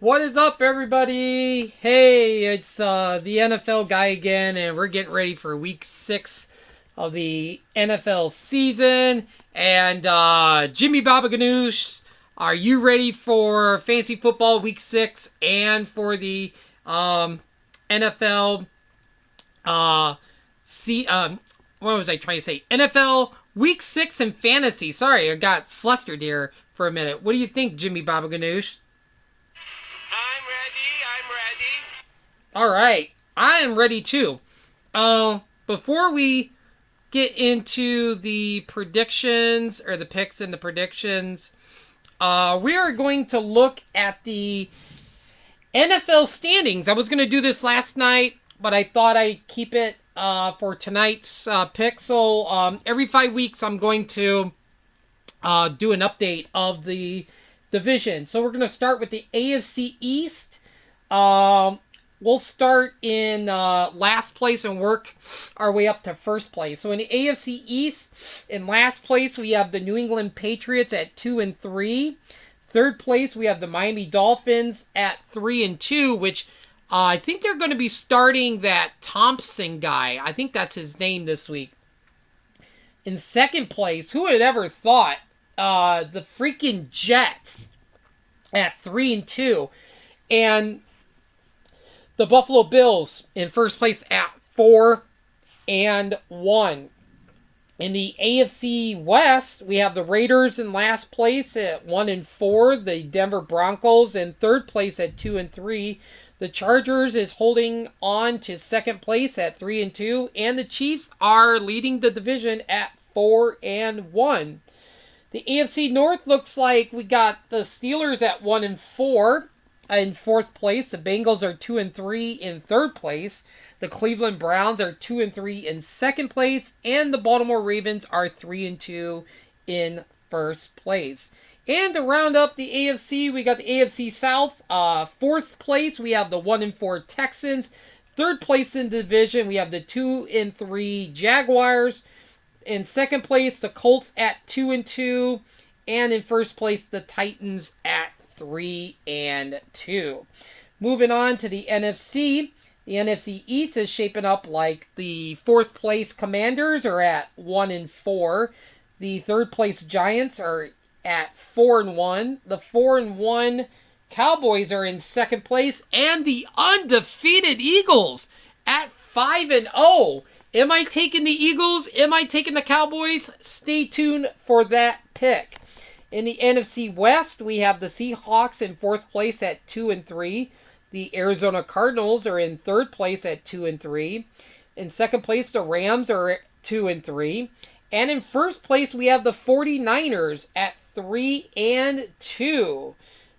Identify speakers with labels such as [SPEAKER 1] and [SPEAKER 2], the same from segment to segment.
[SPEAKER 1] What is up, everybody? Hey, it's the NFL guy again, and we're getting ready for week 6 of the NFL season. And Jimmy Baba Ganoush, are you ready for fantasy football week 6 and for the NFL? See, what was I trying to say? NFL week 6 in fantasy. Sorry, I got flustered here for a minute. What do you think, Jimmy Baba Ganoush?
[SPEAKER 2] I'm ready.
[SPEAKER 1] All right, I am ready too. Before we get into the predictions or the picks and the predictions, we are going to look at the NFL standings. I was going to do this last night, but I thought I'd keep it for tonight's pick. So every 5 weeks, I'm going to do an update of the division. So we're going to start with the AFC East. We'll start in last place and work our way up to first place. So in the AFC East, in last place, we have the New England Patriots at 2-3. Third place, we have the Miami Dolphins at 3-2, which I think they're going to be starting that Thompson guy. I think that's his name this week. In second place, who would have ever thought the freaking Jets at 3-2, and the Buffalo Bills in first place at 4-1. In the AFC West, we have the Raiders in last place at 1-4. The Denver Broncos in third place at 2-3. The Chargers is holding on to second place at 3-2, and the Chiefs are leading the division at 4-1. The AFC North looks like we got the Steelers at 1-4 in fourth place. The Bengals are 2-3 in third place. The Cleveland Browns are 2-3 in second place, and the Baltimore Ravens are 3-2 in first place. And to round up the AFC, we got the AFC South. Fourth place, we have the 1-4 Texans. Third place in the division, we have the 2-3 Jaguars. In second place, the Colts at 2-2, and in first place, the Titans at 3-2. Moving on to the NFC. The NFC East is shaping up like the fourth place Commanders are at 1-4. The third place Giants are at 4-1. The 4-1 Cowboys are in second place, and the undefeated Eagles at 5-0. Am I taking the Eagles? Am I taking the Cowboys? Stay tuned for that pick. In the NFC West, we have the Seahawks in fourth place at 2-3. The Arizona Cardinals are in third place at 2-3. In second place, the Rams are at 2-3. And in first place, we have the 49ers at 3-2.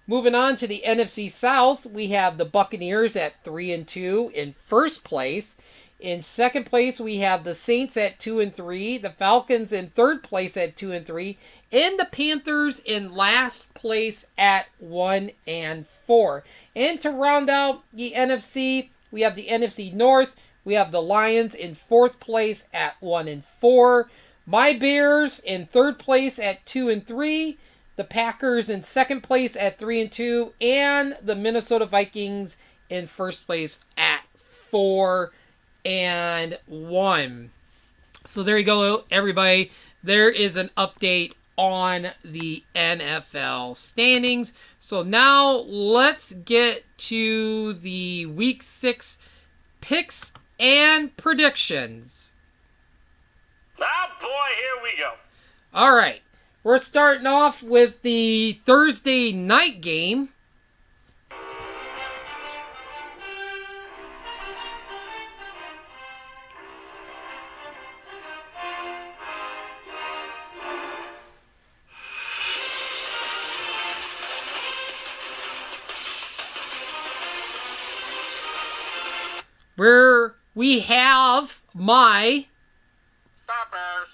[SPEAKER 1] Moving on to the NFC South, we have the Buccaneers at 3-2 in first place. In second place, we have the Saints at 2-3, the Falcons in third place at 2-3, and the Panthers in last place at 1-4. And to round out the NFC, we have the NFC North. We have the Lions in fourth place at 1-4. My Bears in third place at 2-3. The Packers in second place at 3-2, and the Minnesota Vikings in first place at 4-1. So there you go, everybody. There is an update on the NFL standings. So now let's get to the week 6 picks and predictions.
[SPEAKER 2] Oh boy, here we go.
[SPEAKER 1] All right. We're starting off with the Thursday night game. Where we have my
[SPEAKER 2] Bears.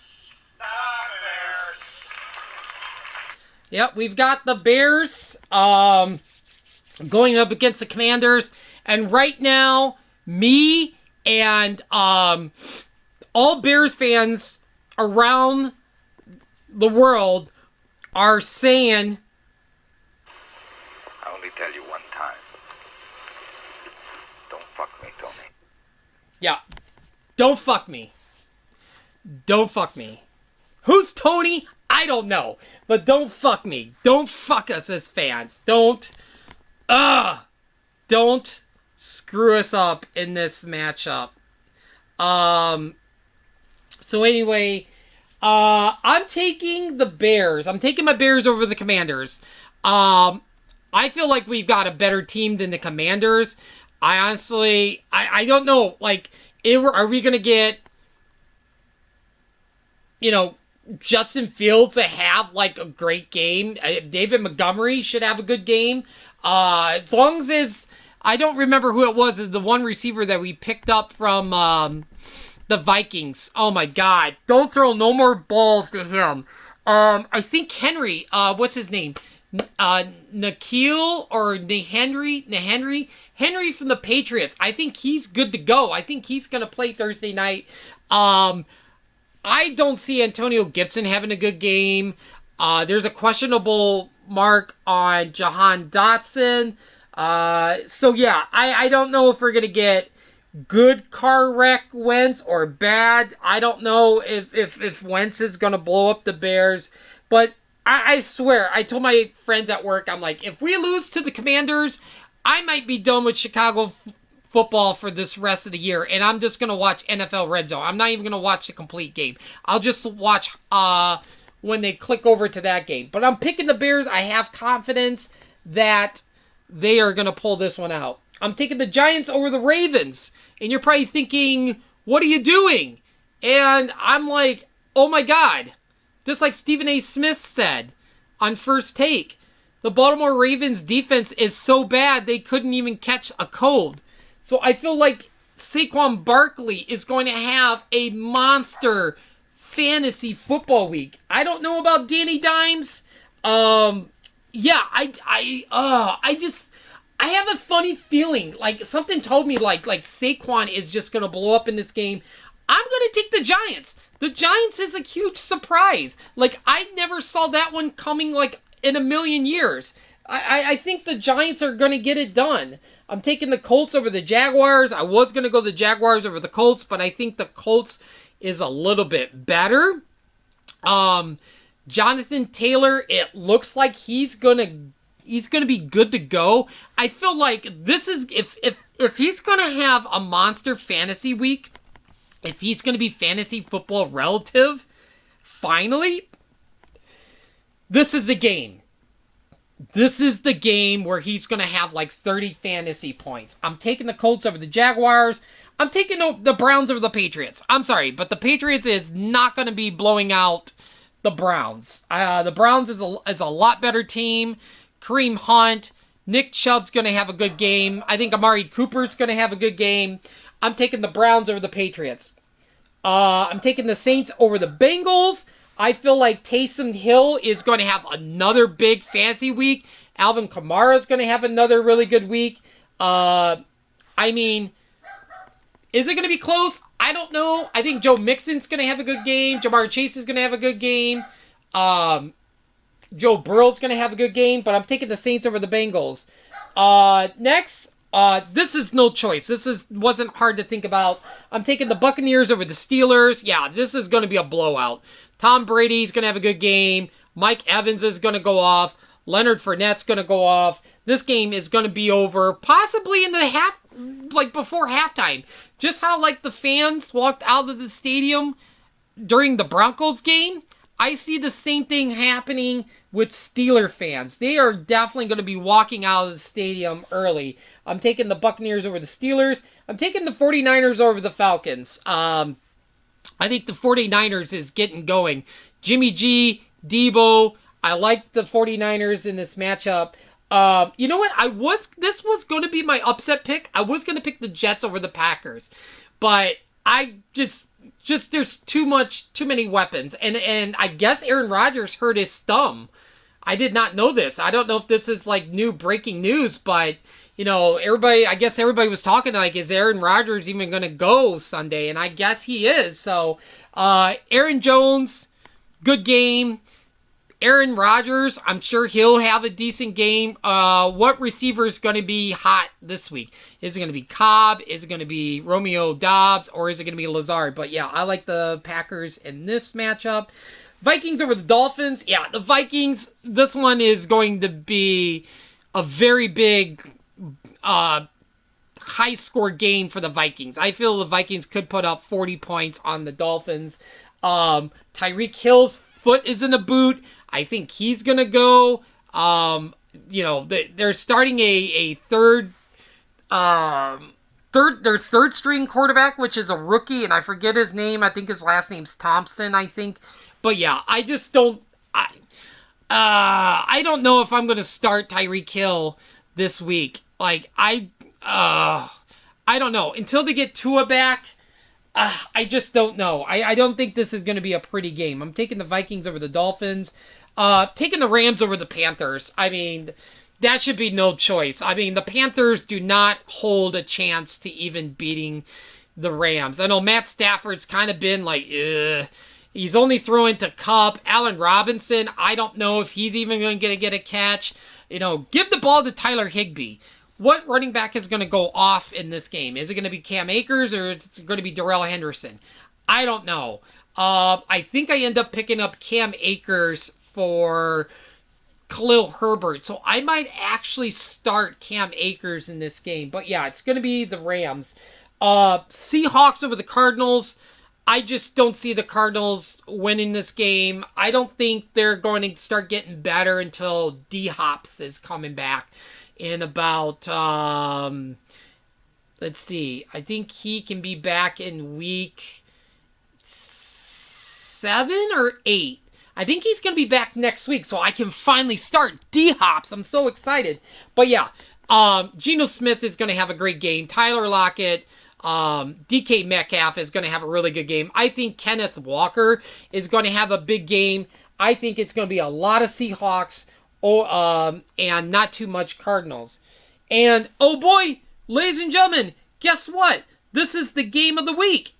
[SPEAKER 1] Yep, we've got the Bears going up against the Commanders. And right now, me and all Bears fans around the world are saying,
[SPEAKER 2] I only tell you one time.
[SPEAKER 1] Yeah. Don't fuck me. Don't fuck me. Who's Tony? I don't know. But don't fuck me. Don't fuck us as fans. Uh, don't screw us up in this matchup. Um, so anyway, I'm taking the Bears. I'm taking my Bears over the Commanders. I feel like we've got a better team than the Commanders. I honestly, I don't know. Like, are we gonna get, you know, Justin Fields to have like a great game? David Montgomery should have a good game. As long as I don't remember who it was, the one receiver that we picked up from the Vikings. Oh my God! Don't throw no more balls to him. I think Henry. What's his name? Nikhil or Henry from the Patriots. I think he's good to go. I think he's gonna play Thursday night. I don't see Antonio Gibson having a good game. There's a questionable mark on Jahan Dotson. So yeah, I don't know if we're gonna get good car wreck Wentz or bad. I don't know if Wentz is gonna blow up the Bears, but I swear, I told my friends at work, I'm like, if we lose to the Commanders, I might be done with Chicago football for this rest of the year, and I'm just gonna watch NFL Red Zone. I'm not even gonna watch the complete game. I'll just watch when they click over to that game. But I'm picking the Bears. I have confidence that they are gonna pull this one out. I'm taking the Giants over the Ravens, and you're probably thinking, what are you doing? And I'm like, oh my God. Just like Stephen A. Smith said on First Take, the Baltimore Ravens defense is so bad they couldn't even catch a cold. So I feel like Saquon Barkley is going to have a monster fantasy football week. I don't know about Danny Dimes. Yeah, I have a funny feeling. Like something told me like Saquon is just gonna blow up in this game. I'm gonna take the Giants. The Giants is a huge surprise. Like I never saw that one coming like in a million years. I think the Giants are gonna get it done. I'm taking the Colts over the Jaguars. I was gonna go the Jaguars over the Colts, but I think the Colts is a little bit better. Jonathan Taylor, it looks like he's gonna be good to go. I feel like this is if he's gonna have a monster fantasy week, if he's gonna be fantasy football relative, finally, this is the game. This is the game where he's gonna have like 30 fantasy points. I'm taking the Colts over the Jaguars. I'm taking the Browns over the Patriots. I'm sorry, but the Patriots is not gonna be blowing out the Browns. The Browns is a lot better team. Kareem Hunt, Nick Chubb's going to have a good game. I think Amari Cooper's going to have a good game. I'm taking the Browns over the Patriots. I'm taking the Saints over the Bengals. I feel like Taysom Hill is going to have another big fantasy week. Alvin Kamara is going to have another really good week. I mean, is it going to be close? I don't know. I think Joe Mixon's going to have a good game. Jamar Chase is going to have a good game. Joe Burrow's going to have a good game, but I'm taking the Saints over the Bengals. Next, this is no choice. Wasn't hard to think about. I'm taking the Buccaneers over the Steelers. Yeah, this is going to be a blowout. Tom Brady's going to have a good game. Mike Evans is going to go off. Leonard Fournette's going to go off. This game is going to be over possibly in the before halftime. Just how like the fans walked out of the stadium during the Broncos game, I see the same thing happening with Steeler fans. They are definitely going to be walking out of the stadium early. I'm taking the Buccaneers over the Steelers. I'm taking the 49ers over the Falcons. I think the 49ers is getting going. Jimmy G, Debo, I like the 49ers in this matchup. You know what? This was going to be my upset pick. I was going to pick the Jets over the Packers. But I just there's too many weapons. And I guess Aaron Rodgers hurt his thumb. I did not know this. I don't know if this is like new breaking news, but you know, I guess everybody was talking like, is Aaron Rodgers even going to go Sunday? And I guess he is. So, Aaron Jones, good game. Aaron Rodgers, I'm sure he'll have a decent game. What receiver is going to be hot this week? Is it going to be Cobb? Is it going to be Romeo Dobbs? Or is it going to be Lazard? But yeah, I like the Packers in this matchup. Vikings over the Dolphins. Yeah, the Vikings, this one is going to be a very big high score game for the Vikings. I feel the Vikings could put up 40 points on the Dolphins. Tyreek Hill's foot is in a boot. I think he's going to go. They're starting a their third string quarterback, which is a rookie, and I forget his name. I think his last name's Thompson, I think. But yeah, I just don't. I don't know if I'm going to start Tyreek Hill this week. Like I don't know until they get Tua back. I just don't know. I don't think this is going to be a pretty game. I'm taking the Vikings over the Dolphins. Taking the Rams over the Panthers. I mean, that should be no choice. I mean, the Panthers do not hold a chance to even beating the Rams. I know Matt Stafford's kind of been like, he's only throwing to Kupp. Allen Robinson, I don't know if he's even going to get a catch. Give the ball to Tyler Higbee. What running back is going to go off in this game? Is it going to be Cam Akers or is it going to be Darrell Henderson? I don't know. I think I end up picking up Cam Akers for Khalil Herbert. So I might actually start Cam Akers in this game. But yeah, it's going to be the Rams. Seahawks over the Cardinals. I just don't see the Cardinals winning this game. I don't think they're going to start getting better until D-Hops is coming back in about, let's see. I think he can be back in week 7 or 8. I think he's going to be back next week, so I can finally start D-Hops. I'm so excited. But yeah, Geno Smith is going to have a great game. Tyler Lockett, DK Metcalf is going to have a really good game. I think Kenneth Walker is going to have a big game. I think it's going to be a lot of Seahawks and not too much Cardinals. And, oh boy, ladies and gentlemen, guess what? This is the game of the week.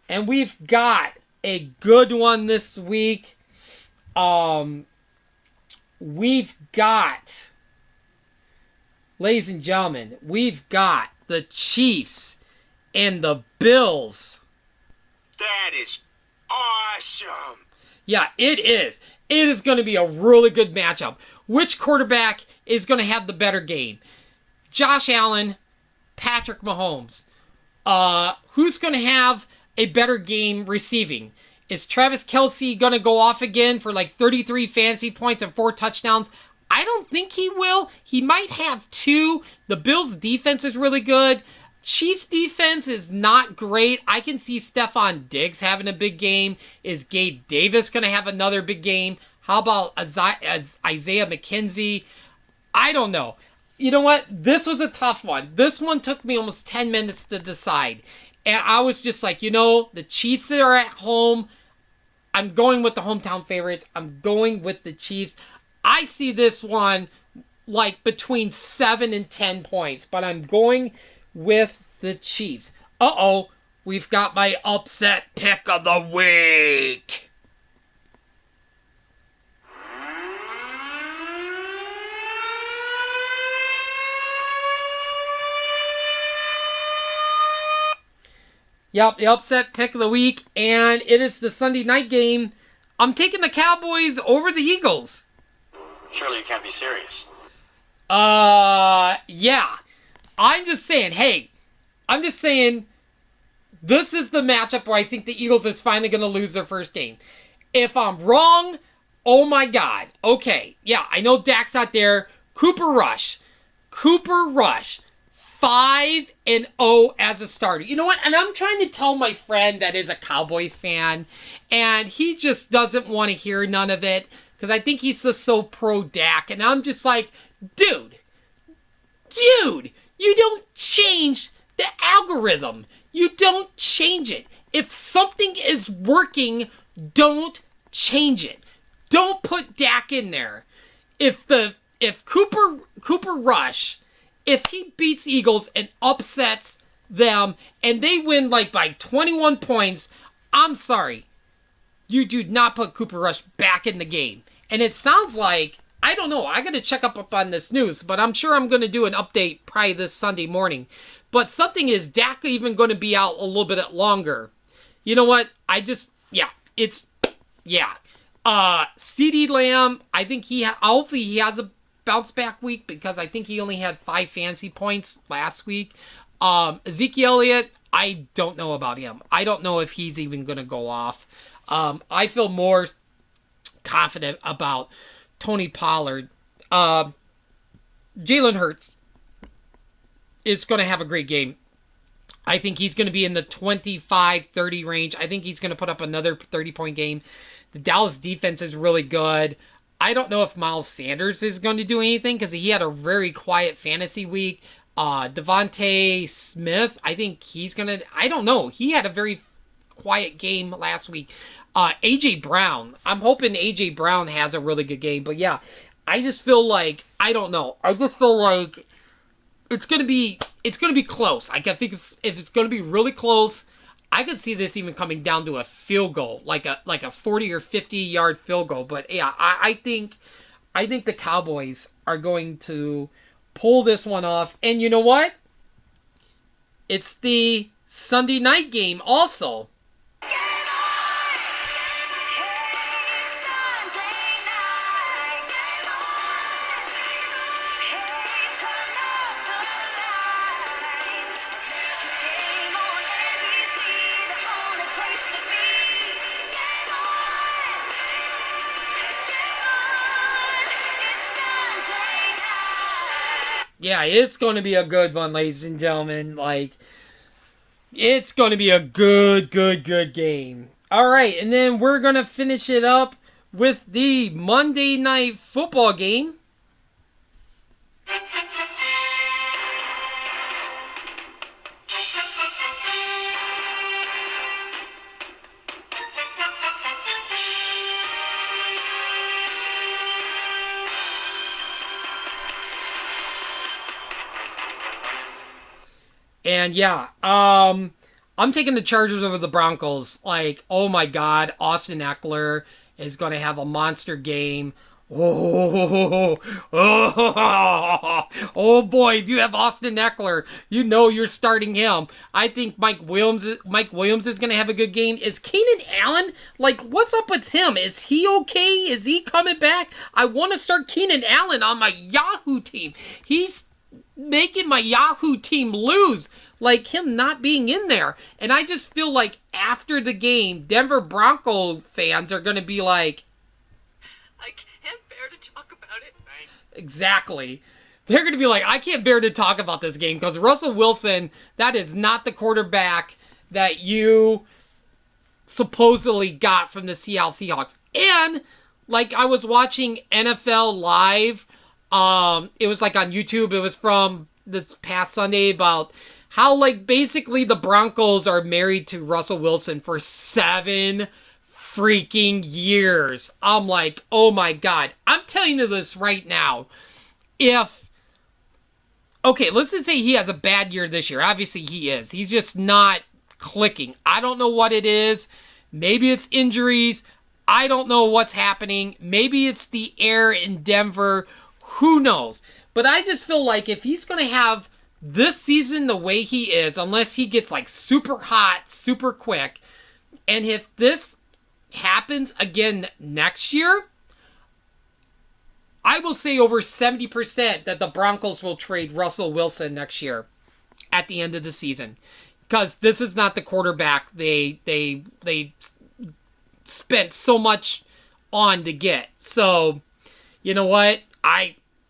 [SPEAKER 1] And we've got a good one this week. We've got, ladies and gentlemen, we've got the Chiefs and the Bills.
[SPEAKER 2] That is awesome.
[SPEAKER 1] Yeah, it is. It is going to be a really good matchup. Which quarterback is going to have the better game? Josh Allen, Patrick Mahomes. Who's going to have a better game receiving? Is Travis Kelce going to go off again for like 33 fantasy points and 4 touchdowns? I don't think he will. He might have 2. The Bills' defense is really good. Chiefs' defense is not great. I can see Stephon Diggs having a big game. Is Gabe Davis going to have another big game? How about Isaiah McKenzie? I don't know. You know what? This was a tough one. This one took me almost 10 minutes to decide. And I was just like, the Chiefs are at home. I'm going with the hometown favorites. I'm going with the Chiefs. I see this one like between 7 and 10 points, but I'm going with the Chiefs. Uh-oh, we've got my upset pick of the week. Yep, the upset pick of the week, and it is the Sunday night game. I'm taking the Cowboys over the Eagles.
[SPEAKER 2] Surely you can't be serious.
[SPEAKER 1] Yeah. I'm just saying, this is the matchup where I think the Eagles is finally going to lose their first game. If I'm wrong, oh my God. Okay, yeah, I know Dak's out there. Cooper Rush. 5-0 as a starter. You know what? And I'm trying to tell my friend that is a Cowboy fan, and he just doesn't want to hear none of it because I think he's just so pro Dak. And I'm just like, dude, you don't change the algorithm. You don't change it. If something is working, don't change it. Don't put Dak in there. If Cooper Rush, if he beats Eagles and upsets them and they win like by 21 points, I'm sorry. You do not put Cooper Rush back in the game. And it sounds like, I don't know, I got to check up on this news, but I'm sure I'm going to do an update probably this Sunday morning. But something is Dak even going to be out a little bit longer. You know what? Yeah. CD Lamb, I think hopefully he has a bounce back week because I think he only had 5 fantasy points last week. Ezekiel Elliott, I don't know about him. I don't know if he's even going to go off. I feel more confident about Tony Pollard. Jalen Hurts is going to have a great game. I think he's going to be in the 25-30 range. I think he's going to put up another 30-point game. The Dallas defense is really good. I don't know if Miles Sanders is going to do anything because he had a very quiet fantasy week. Devontae Smith, I think he's going to... I don't know. He had a very quiet game last week. A.J. Brown. I'm hoping A.J. Brown has a really good game. But yeah, I just feel like... I don't know. I just feel like it's going to be close. I think if it's going to be really close, I could see this even coming down to a field goal, like a 40 or 50 yard field goal. But yeah, I think the Cowboys are going to pull this one off. And you know what? It's the Sunday night game also. Yeah, it's going to be a good one, ladies and gentlemen. Like, it's going to be a good game. All right, and then we're going to finish it up with the Monday Night Football game. And yeah, I'm taking the Chargers over the Broncos. Like, oh my God, Austin Eckler is going to have a monster game. Oh boy, if you have Austin Eckler, you know you're starting him. I think Mike Williams is going to have a good game. Is Keenan Allen, like, what's up with him? Is he okay? Is he coming back? I want to start Keenan Allen on my Yahoo team. He's making my Yahoo team lose, like him not being in there. And I just feel like after the game, Denver Bronco fans are going to be like, I can't bear to talk about it. Exactly. They're going to be like, I can't bear to talk about this game because Russell Wilson, that is not the quarterback that you supposedly got from the Seattle Seahawks. And like I was watching NFL Live, it was like on YouTube. It was from this past Sunday about how like basically the Broncos are married to Russell Wilson for 7 freaking years. I'm like, oh my God. I'm telling you this right now. Okay, let's just say he has a bad year this year. Obviously he is. He's just not clicking. I don't know what it is. Maybe it's injuries. I don't know what's happening. Maybe it's the air in Denver. Who knows? But I just feel like if he's going to have this season the way he is, unless he gets like super hot, super quick, and if this happens again next year, I will say over 70% that the Broncos will trade Russell Wilson next year at the end of the season. Because this is not the quarterback they spent so much on to get. So, you know what?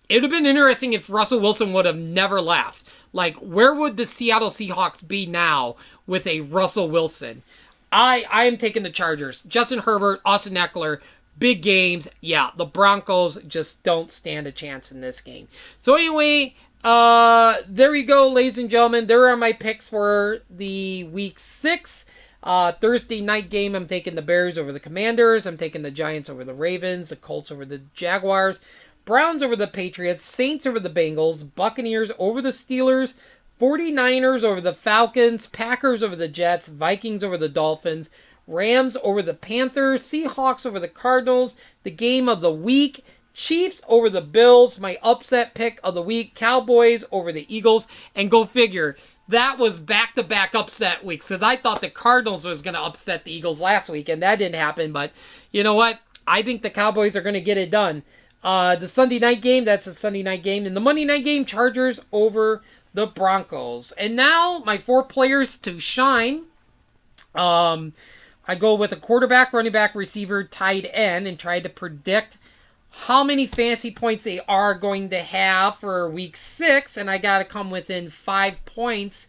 [SPEAKER 1] It would have been interesting if Russell Wilson would have never left. Like, where would the Seattle Seahawks be now with a Russell Wilson? I am taking the Chargers. Justin Herbert, Austin Eckler, big games. Yeah, the Broncos just don't stand a chance in this game. So anyway, there we go, ladies and gentlemen. There are my picks for the Week 6. Thursday night game, I'm taking the Bears over the Commanders. I'm taking the Giants over the Ravens. The Colts over the Jaguars. Browns over the Patriots, Saints over the Bengals, Buccaneers over the Steelers, 49ers over the Falcons, Packers over the Jets, Vikings over the Dolphins, Rams over the Panthers, Seahawks over the Cardinals, the game of the week, Chiefs over the Bills, my upset pick of the week, Cowboys over the Eagles, and go figure, that was back-to-back upset weeks because I thought the Cardinals was going to upset the Eagles last week, and that didn't happen, but you know what? I think the Cowboys are going to get it done. The Sunday night game, that's a Sunday night game, and the Monday night game, Chargers over the Broncos. And now, my 4 players to shine. I go with a quarterback, running back, receiver, tight end, and try to predict how many fantasy points they are going to have for week 6, and I got to come within 5 points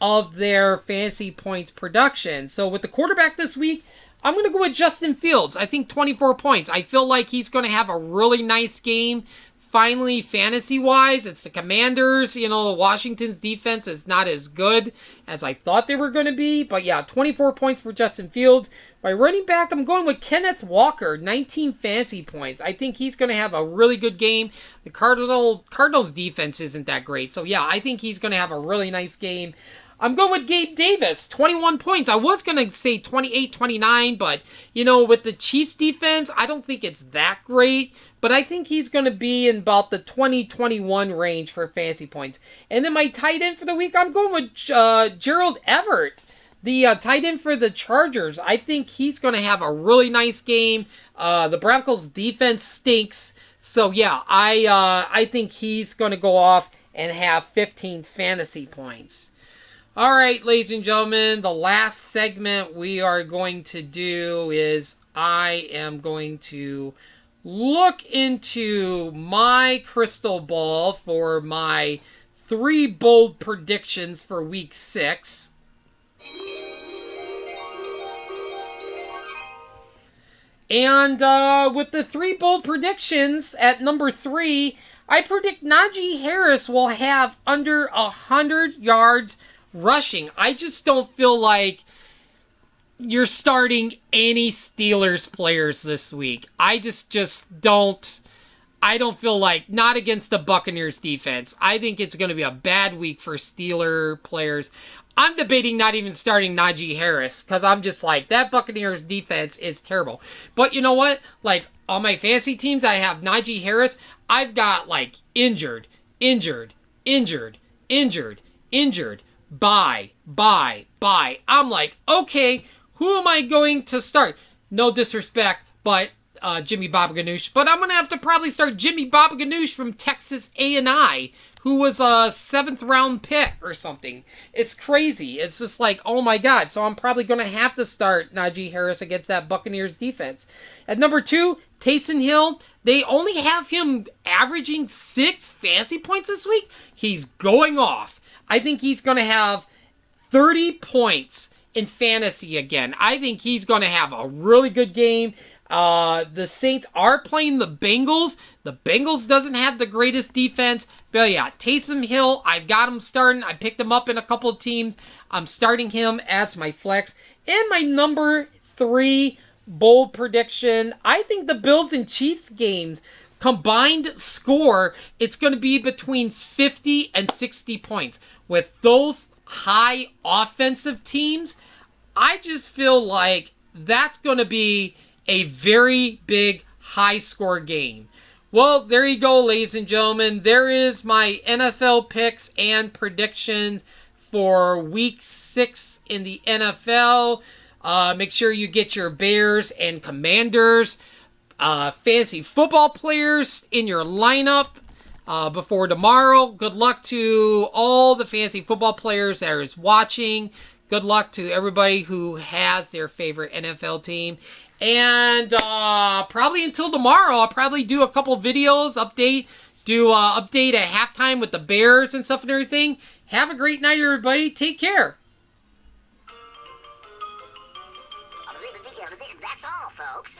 [SPEAKER 1] of their fantasy points production. So with the quarterback this week, I'm going to go with Justin Fields. I think 24 points. I feel like he's going to have a really nice game. Finally, fantasy-wise, it's the Commanders. You know, Washington's defense is not as good as I thought they were going to be. But yeah, 24 points for Justin Fields. My running back, I'm going with Kenneth Walker, 19 fantasy points. I think he's going to have a really good game. The Cardinals defense isn't that great. So yeah, I think he's going to have a really nice game. I'm going with Gabe Davis, 21 points. I was going to say 28, 29, but, you know, with the Chiefs defense, I don't think it's that great. But I think he's going to be in about the 20-21 range for fantasy points. And then my tight end for the week, I'm going with Gerald Everett, the tight end for the Chargers. I think he's going to have a really nice game. The Broncos defense stinks. So, yeah, I think he's going to go off and have 15 fantasy points. All right, ladies and gentlemen, the last segment we are going to do is I am going to look into my crystal ball for my 3 bold predictions for week 6. And with the 3 bold predictions at number 3, I predict Najee Harris will have under 100 yards rushing. I just don't feel like you're starting any Steelers players this week. I just don't. I don't feel like, not against the Buccaneers defense. I think it's going to be a bad week for Steeler players. I'm debating not even starting Najee Harris because I'm just like, that Buccaneers defense is terrible. But you know what? Like, on my fantasy teams, I have Najee Harris. I've got, like, injured, bye. I'm like, okay, who am I going to start? No disrespect, but Jimmy Babaganoush. But I'm going to have to probably start Jimmy Babaganoush from Texas A&I, who was a 7th round pick or something. It's crazy. It's just like, oh my God. So I'm probably going to have to start Najee Harris against that Buccaneers defense. At number 2, Taysom Hill. They only have him averaging 6 fantasy points this week. He's going off. I think he's going to have 30 points in fantasy again. I think he's going to have a really good game. The Saints are playing the Bengals. The Bengals doesn't have the greatest defense. But yeah, Taysom Hill, I've got him starting. I picked him up in a couple of teams. I'm starting him as my flex. And my number 3 bold prediction, I think the Bills and Chiefs games combined score, it's going to be between 50 and 60 points. With those high offensive teams, I just feel like that's going to be a very big high score game. Well, there you go, ladies and gentlemen. There is my NFL picks and predictions for week 6 in the NFL. Make sure you get your Bears and Commanders fantasy football players in your lineup before tomorrow. Good luck to all the fantasy football players that is watching. Good luck to everybody who has their favorite NFL team. And probably until tomorrow, I'll probably do a couple videos, update at halftime with the Bears and stuff and everything. Have a great night, everybody. Take care.
[SPEAKER 3] That's all, folks.